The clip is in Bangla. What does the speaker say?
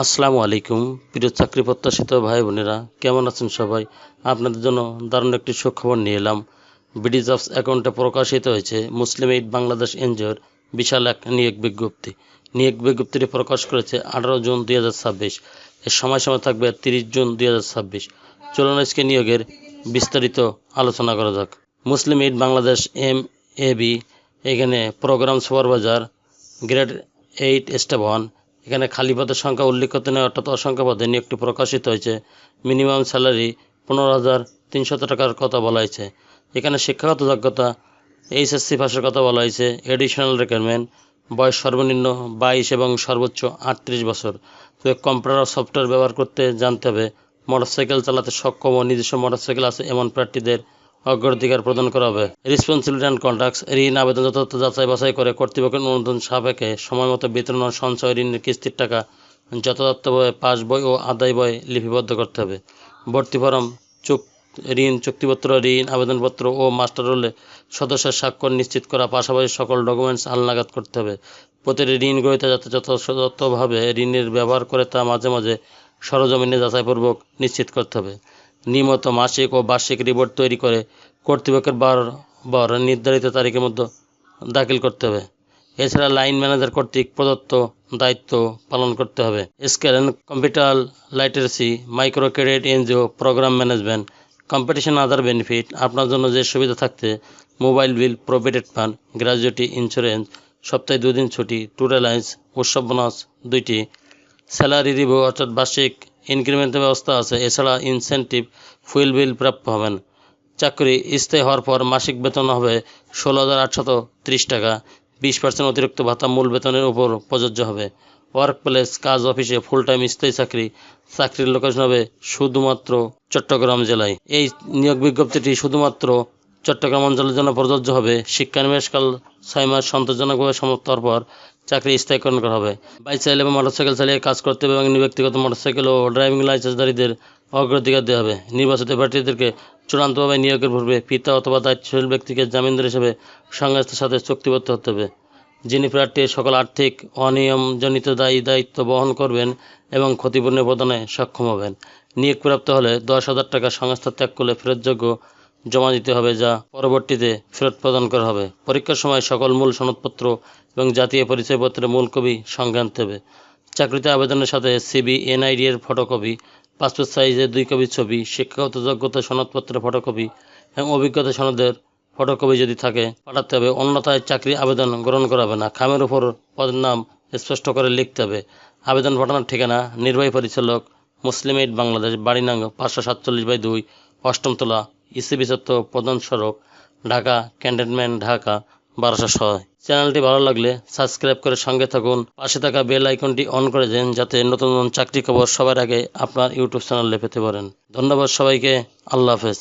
আসসালামু আলাইকুম প্রিয় চাকরি প্রত্যাশিত ভাই বোনেরা, কেমন আছেন সবাই? আপনাদের জন্য দারুণ একটি সুখবর নিয়ে এলাম। বিডি জবস অ্যাকাউন্টে প্রকাশিত হয়েছে মুসলিম এইড বাংলাদেশ এনজিওর বিশাল এক নিয়োগ বিজ্ঞপ্তি। নিয়োগ বিজ্ঞপ্তিটি প্রকাশ করেছে 18 জুন 2026। এর সময়সীমা থাকবে 30 জুন 2026। চলুন আজকে নিয়োগের বিস্তারিত আলোচনা করা যাক। মুসলিম এইড বাংলাদেশ MAB, এখানে প্রোগ্রাম সুপারভাইজার গ্রেড 8 স্টেপ 1। এখানে খালি পদের সংখ্যা উল্লেখিত নয়, অর্থাৎ অসংখ্য পদে নিয়োগটি প্রকাশিত হয়েছে। মিনিমাম স্যালারি 15,300 টাকার কথা বলা হয়েছে। এখানে শিক্ষাগত যোগ্যতা HSC পাশের কথা বলা হয়েছে। এডিশনাল রিকোয়ারমেন্ট বয়স সর্বনিম্ন 22 এবং সর্বোচ্চ 38 বছর। তবে কম্পিউটার সফটওয়্যার ব্যবহার করতে জানতে হবে। মোটরসাইকেল চালাতে সক্ষম ও নিজস্ব মোটরসাইকেল আছে এমন প্রার্থীদের অগ্রাধিকার প্রদান করা হবে। রেসপন্সিবিলিটি অ্যান্ড কন্ট্রাক্টস, ঋণ আবেদন যথাযথ যাচাই বাছাই করে কর্তৃপক্ষের অনুমোদন সাপেক্ষে সময়মতো বিতরণ ও সঞ্চয় ঋণের কিস্তির টাকা যথাযথভাবে পাস বই ও আদায় বই লিপিবদ্ধ করতে হবে। ভর্তি ফরম, ঋণ চুক্তিপত্র, ঋণ আবেদনপত্র ও মাস্টার রোলে সদস্যের স্বাক্ষর নিশ্চিত করা, পাশাপাশি সকল ডকুমেন্টস হালনাগাদ করতে হবে। প্রতিটি ঋণ গ্রহীতা যাতে যথাযথভাবে ঋণের ব্যবহার করে তা মাঝে মাঝে সরজমিনে যাচাইপূর্বক নিশ্চিত করতে হবে। নিয়মিত মাসিক ও বার্ষিক রিপোর্ট তৈরি করে কর্তৃপক্ষের বরাবর নির্ধারিত তারিখের মধ্যে দাখিল করতে হবে। এছাড়া লাইন ম্যানেজার কর্তৃক প্রদত্ত দায়িত্ব পালন করতে হবে। Scale and computer literacy, micro credit, NGO program management, competition, other benefit. আপনার জন্য যে সুবিধা থাকতে mobile bill, provident fund, gratuity insurance, সপ্তাহে 2 দিন ছুটি, ট্যুর অ্যালায়েন্স, উৎসব বোনাস 2টি, স্যালারি রিভিউ অর্থাৎ বার্ষিক ইনক্রিমেন্টের ব্যবস্থা আছে। এছাড়া ইনসেন্টিভ, ফুয়েল বিল প্রাপ্য হবেন। চাকরি স্থায়ী হওয়ার পর মাসিক বেতন হবে 16,830 টাকা। 20% অতিরিক্ত ভাতা মূল বেতনের উপর প্রযোজ্য হবে। ওয়ার্ক প্লেস, কাজ অফিসে, ফুল টাইম স্থায়ী চাকরি। চাকরির লোকেশন হবে শুধুমাত্র চট্টগ্রাম জেলায়। এই নিয়োগ বিজ্ঞপ্তিটি শুধুমাত্র চট্টগ্রাম অঞ্চলের জন্য প্রযোজ্য হবে। শিক্ষানিবেশকাল 6 মাস সন্তোষজনকভাবে সমাপ্ত হওয়ার পর চাকরি স্থায়ীকরণ করা হবে। বাইসাইকেল এবং মোটরসাইকেল চালিয়ে কাজ করতে হবে এবং ব্যক্তিগত মোটরসাইকেল ও ড্রাইভিং লাইসেন্সধারীদের অগ্রাধিকার দেওয়া হবে। নির্বাচিত প্রার্থীদেরকে চূড়ান্তভাবে নিয়োগের পূর্বে পিতা অথবা দায়িত্বশীল ব্যক্তিকে জামিনদার হিসেবে সংস্থার সাথে চুক্তিবদ্ধ হতে হবে, যিনি প্রার্থীর সকল আর্থিক অনিয়মজনিত দায়িত্ব বহন করবেন এবং ক্ষতিপূরণ প্রদানে সক্ষম হবেন। নিয়োগপ্রাপ্ত হলে 10,000 টাকা সংস্থা ত্যাগ করলে ফেরতযোগ্য জমা দিতে হবে, যা পরবর্তীতে ফেরত প্রদান করা হবে। পরীক্ষার সময় সকল মূল সনদপত্র এবং জাতীয় পরিচয়পত্রের মূল কপি সঙ্গে আনতে হবে। চাকরিতে আবেদনের সাথে CV, NID এর ফটোকপি, পাসপোর্ট সাইজের 2 কপি ছবি, শিক্ষাগত যোগ্যতা সনদপত্রের ফটোকপি এবং অভিজ্ঞতা সনদের ফটোকপি যদি থাকে পাঠাতে হবে। অন্যথায় চাকরি আবেদন গ্রহণ করা হবে না। খামের উপর পদের নাম স্পষ্ট করে লিখতে হবে। আবেদন পাঠানোর ঠিকানা: নির্বাহী পরিচালক, মুসলিম এইড বাংলাদেশ, বাড়ি নং 547/2, 8ম তলা, ECB চত্বর, প্রধান সড়ক, ঢাকা ক্যান্টনমেন্ট, ঢাকা 1206। চ্যানেলটি ভালো লাগলে সাবস্ক্রাইব করে সঙ্গে থাকুন। পাশে থাকা বেল আইকনটি অন করে দেন যাতে নতুন নতুন চাকরি খবর সবার আগে আপনার ইউটিউব চ্যানেলে পেতে পারেন। ধন্যবাদ সবাইকে। আল্লাহ হাফেজ।